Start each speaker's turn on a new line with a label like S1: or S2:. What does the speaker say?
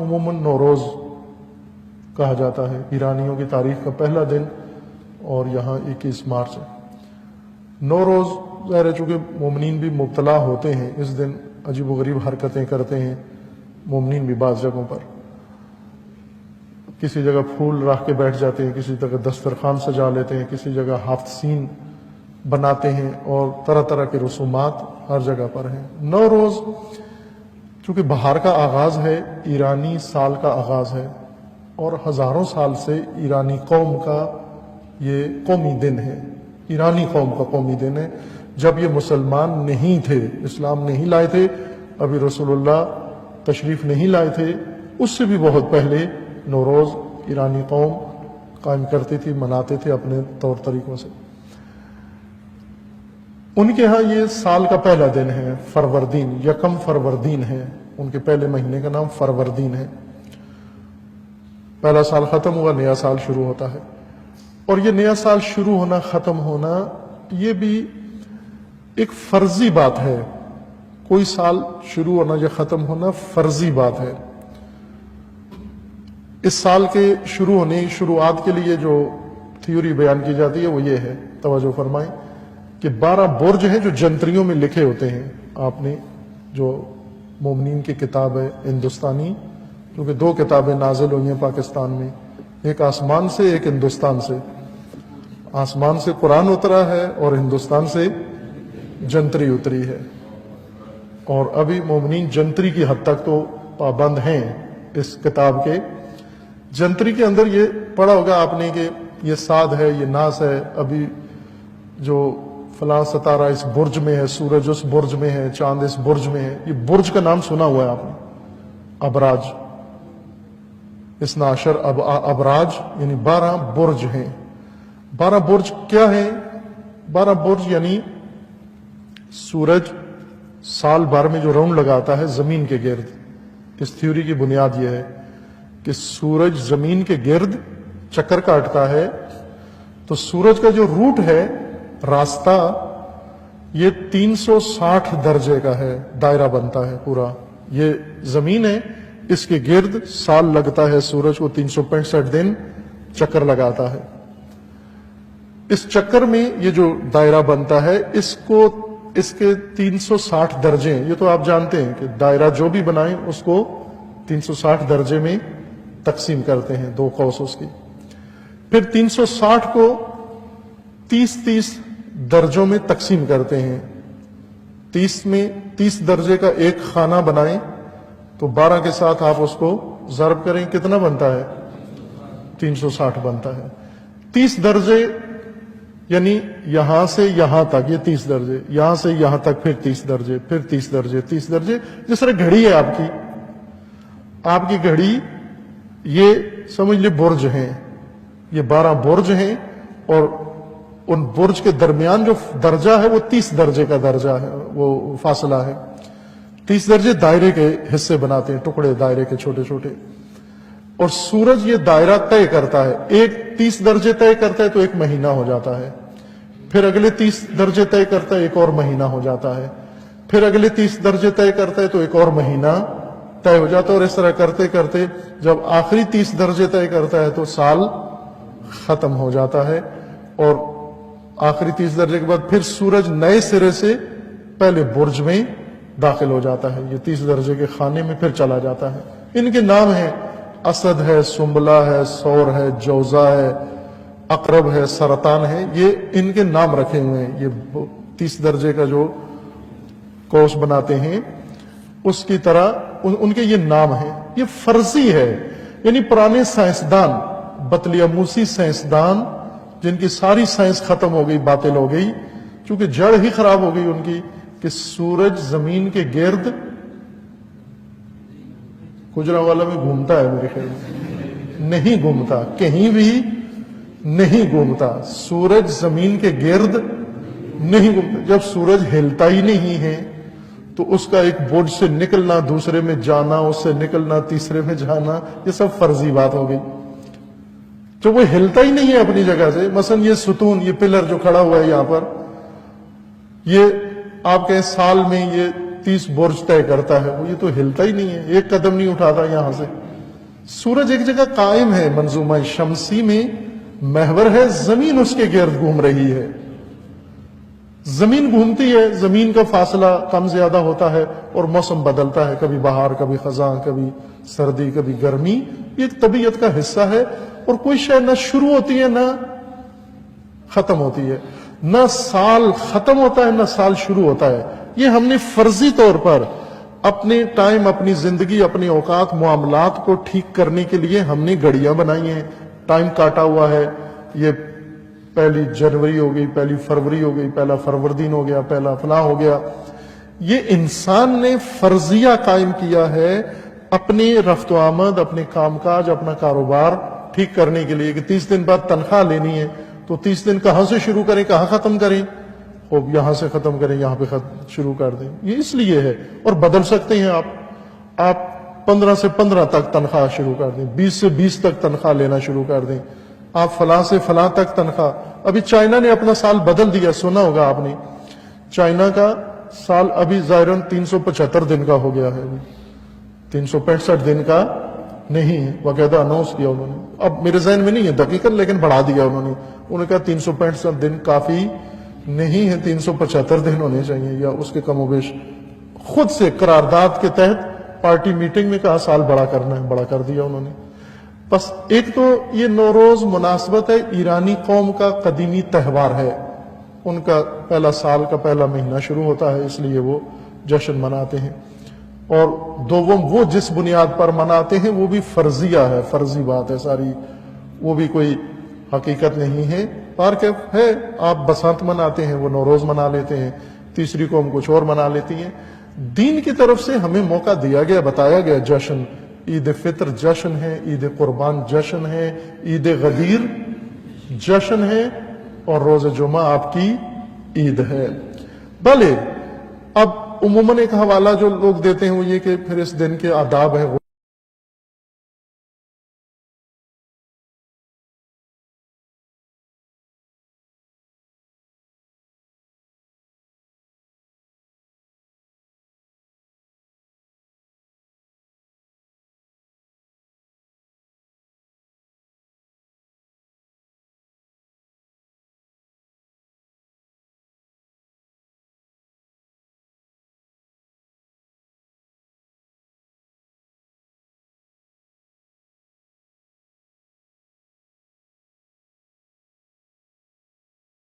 S1: عموماً نوروز کہا جاتا ہے، ایرانیوں کی تاریخ کا پہلا دن، اور یہاں 21 مارچ ہے۔ نوروز ظاہر ہے چونکہ مومنین بھی مبتلا ہوتے ہیں، اس دن عجیب و غریب حرکتیں کرتے ہیں مومنین بھی، بعض جگہوں پر کسی جگہ پھول رکھ کے بیٹھ جاتے ہیں، کسی جگہ دسترخوان سجا لیتے ہیں، کسی جگہ ہفت سین بناتے ہیں، اور طرح طرح کے رسومات ہر جگہ پر ہیں۔ نوروز چونکہ بہار کا آغاز ہے، ایرانی سال کا آغاز ہے، اور ہزاروں سال سے ایرانی قوم کا یہ قومی دن ہے، ایرانی قوم کا قومی دن ہے۔ جب یہ مسلمان نہیں تھے، اسلام نہیں لائے تھے، ابھی رسول اللہ تشریف نہیں لائے تھے، اس سے بھی بہت پہلے نوروز ایرانی قوم قائم کرتی تھی، مناتے تھے اپنے طور طریقوں سے۔ ان کے ہاں یہ سال کا پہلا دن ہے، فروردین، یکم فروردین ہے، ان کے پہلے مہینے کا نام فروردین ہے۔ پہلا سال ختم ہوا، نیا سال شروع ہوتا ہے، اور یہ نیا سال شروع ہونا، ختم ہونا، یہ بھی ایک فرضی بات ہے۔ کوئی سال شروع ہونا یا ختم ہونا فرضی بات ہے۔ اس سال کے شروع ہونے، شروعات کے لیے جو تھیوری بیان کی جاتی ہے وہ یہ ہے، توجہ فرمائیں، کہ 12 برج ہیں جو جنتریوں میں لکھے ہوتے ہیں۔ آپ نے جو مومنین کی کتاب ہے ہندوستانی، کیونکہ 2 کتابیں نازل ہوئی ہیں پاکستان میں، ایک آسمان سے، ایک ہندوستان سے۔ آسمان سے قرآن اترا ہے اور ہندوستان سے جنتری اتری ہے، اور ابھی مومنین جنتری کی حد تک تو پابند ہیں اس کتاب کے۔ جنتری کے اندر یہ پڑھا ہوگا آپ نے کہ یہ صاد ہے، یہ ناس ہے، ابھی جو فلاں ستارہ اس برج میں ہے، سورج اس برج میں ہے، چاند اس برج میں ہے۔ یہ برج کا نام سنا ہوا ہے آپ نے، ابراج، 12 ابراج، یعنی 12 برج ہیں۔ 12 برج کیا ہیں؟ 12 برج یعنی سورج سال بھر میں جو راؤنڈ لگاتا ہے زمین کے گرد۔ اس تھیوری کی بنیاد یہ ہے کہ سورج زمین کے گرد چکر کاٹتا ہے، تو سورج کا جو روٹ ہے، راستہ، یہ 360 درجے کا ہے، دائرہ بنتا ہے پورا۔ یہ زمین ہے، اس کے گرد سال لگتا ہے، سورج کو 365 دن چکر لگاتا ہے۔ اس چکر میں یہ جو دائرہ بنتا ہے، اس کے 360 درجے ہیں۔ یہ تو آپ جانتے ہیں کہ دائرہ جو بھی بنائیں اس کو 360 درجے میں تقسیم کرتے ہیں، 2 قوس اس کی۔ پھر 360 کو 30 درجوں میں تقسیم کرتے ہیں۔ 30 درجے کا ایک خانہ بنائیں تو 12 کے ساتھ آپ اس کو ضرب کریں، کتنا بنتا ہے؟ 360 بنتا ہے۔ 30 درجے یعنی یہاں سے یہاں تک، یہ 30 درجے، یہاں سے یہاں تک پھر 30 درجے، پھر 30 درجے، 30 درجے۔ جس طرح گھڑی ہے آپ کی گھڑی، یہ سمجھ لیں برج ہیں، یہ 12 برج ہیں، اور ان برج کے درمیان جو درجہ ہے وہ 30 درجے کا درجہ ہے، وہ فاصلہ ہے۔ 30 درجے دائرے کے حصے بناتے ہیں، ٹکڑے دائرے کے چھوٹے چھوٹے، اور سورج یہ دائرہ طے کرتا ہے۔ ایک 30 درجے طے کرتا ہے تو ایک مہینہ ہو جاتا ہے، پھر اگلے 30 درجے طے کرتا ہے، ایک اور مہینہ ہو جاتا ہے، پھر اگلے 30 درجے طے کرتا ہے تو ایک اور مہینہ طے ہو جاتا ہے، اور اس طرح کرتے کرتے جب آخری 30 درجے طے کرتا ہے تو سال ختم ہو جاتا ہے، اور آخری 30 درجے کے بعد پھر سورج نئے سرے سے پہلے برج میں داخل ہو جاتا ہے، یہ 30 درجے کے خانے میں پھر چلا جاتا ہے۔ ان کے نام ہیں، اسد ہے، سنبلہ ہے، سور ہے، جوزا ہے، عقرب ہے، سرطان ہے، یہ ان کے نام رکھے ہوئے ہیں۔ یہ 30 درجے کا جو کوس بناتے ہیں اس کی طرح ان کے یہ نام ہیں۔ یہ فرضی ہے، یعنی پرانے سائنسدان، بطلیموسی سائنسدان، جن کی ساری سائنس ختم ہو گئی، باطل ہو گئی، چونکہ جڑ ہی خراب ہو گئی ان کی، کہ سورج زمین کے گرد گجرانوالہ میں گھومتا ہے، میرے خیال میں نہیں گھومتا، کہیں بھی نہیں گھومتا، سورج زمین کے گرد نہیں گھومتا۔ جب سورج ہلتا ہی نہیں ہے تو اس کا ایک برج سے نکلنا، دوسرے میں جانا، اس سے نکلنا، تیسرے میں جانا، یہ سب فرضی بات ہو گئی۔ جو وہ ہلتا ہی نہیں ہے اپنی جگہ سے، مثلا یہ ستون، یہ پلر جو کھڑا ہوا ہے یہاں پر، یہ آپ کہیں سال میں یہ 30 برج طے کرتا ہے، وہ یہ تو ہلتا ہی نہیں ہے، ایک قدم نہیں اٹھاتا یہاں سے۔ سورج ایک جگہ قائم ہے، منظومہ شمسی میں محور ہے، زمین اس کے گرد گھوم رہی ہے۔ زمین گھومتی ہے، زمین کا فاصلہ کم زیادہ ہوتا ہے اور موسم بدلتا ہے، کبھی بہار، کبھی خزاں، کبھی سردی، کبھی گرمی۔ یہ ایک طبیعت کا حصہ ہے، اور کوئی شے نہ شروع ہوتی ہے نہ ختم ہوتی ہے، نہ سال ختم ہوتا ہے نہ سال شروع ہوتا ہے۔ یہ ہم نے فرضی طور پر اپنے ٹائم، اپنی زندگی، اپنے اوقات، معاملات کو ٹھیک کرنے کے لیے ہم نے گھڑیاں بنائی ہیں، ٹائم کاٹا ہوا ہے۔ یہ 1 جنوری ہو گئی، 1 فروری ہو گئی، 1 فروردین ہو گیا، 1 فلاں ہو گیا۔ یہ انسان نے فرضیہ قائم کیا ہے اپنی رفت و آمد، اپنے کام کاج، اپنا کاروبار ٹھیک کرنے کے لیے کہ 30 دن بعد تنخواہ لینی ہے، تو 30 دن کہاں سے شروع کریں، کہاں ختم کریں؟ خوب یہاں سے ختم کریں، یہاں پہ شروع کر دیں۔ یہ اس لیے ہے، اور بدل سکتے ہیں آپ 15 سے 15 تک تنخواہ شروع کر دیں، 20 سے 20 تک تنخواہ لینا شروع کر دیں، آپ فلاں سے فلاں تک تنخواہ۔ ابھی چائنا نے اپنا سال بدل دیا، سنا ہوگا آپ نے، چائنا کا سال ابھی ظاہراً 375 دن کا ہو گیا ہے، 365 دن کا نہیں ہے، باقاعدہ اناؤنس کیا انہوں نے۔ اب میرے ذہن میں نہیں ہے دقیقاً، لیکن بڑھا دیا انہوں نے کہا 365 دن کافی نہیں ہے، 375 دن ہونے چاہیے یا اس کے کم و بیش۔ خود سے قرارداد کے تحت پارٹی میٹنگ میں کہا سال بڑا کرنا ہے، بڑا کر دیا انہوں نے۔ بس ایک تو یہ نوروز مناسبت ہے، ایرانی قوم کا قدیمی تہوار ہے، ان کا پہلا سال کا پہلا مہینہ شروع ہوتا ہے، اس لیے وہ جشن مناتے ہیں۔ اور دوم وہ جس بنیاد پر مناتے ہیں وہ بھی فرضیہ ہے، فرضی بات ہے ساری، وہ بھی کوئی حقیقت نہیں ہے۔ پارکف ہے، آپ بسنت مناتے ہیں، وہ نوروز منا لیتے ہیں، تیسری قوم کچھ اور منا لیتی ہیں۔ دین کی طرف سے ہمیں موقع دیا گیا، بتایا گیا، جشن، عید فطر جشن ہے، عید قربان جشن ہے، عید غدیر جشن ہے، اور روز جمعہ آپ کی عید ہے۔ بھلے اب عموماً ایک حوالہ جو لوگ دیتے ہیں وہ یہ کہ پھر اس دن کے آداب ہے،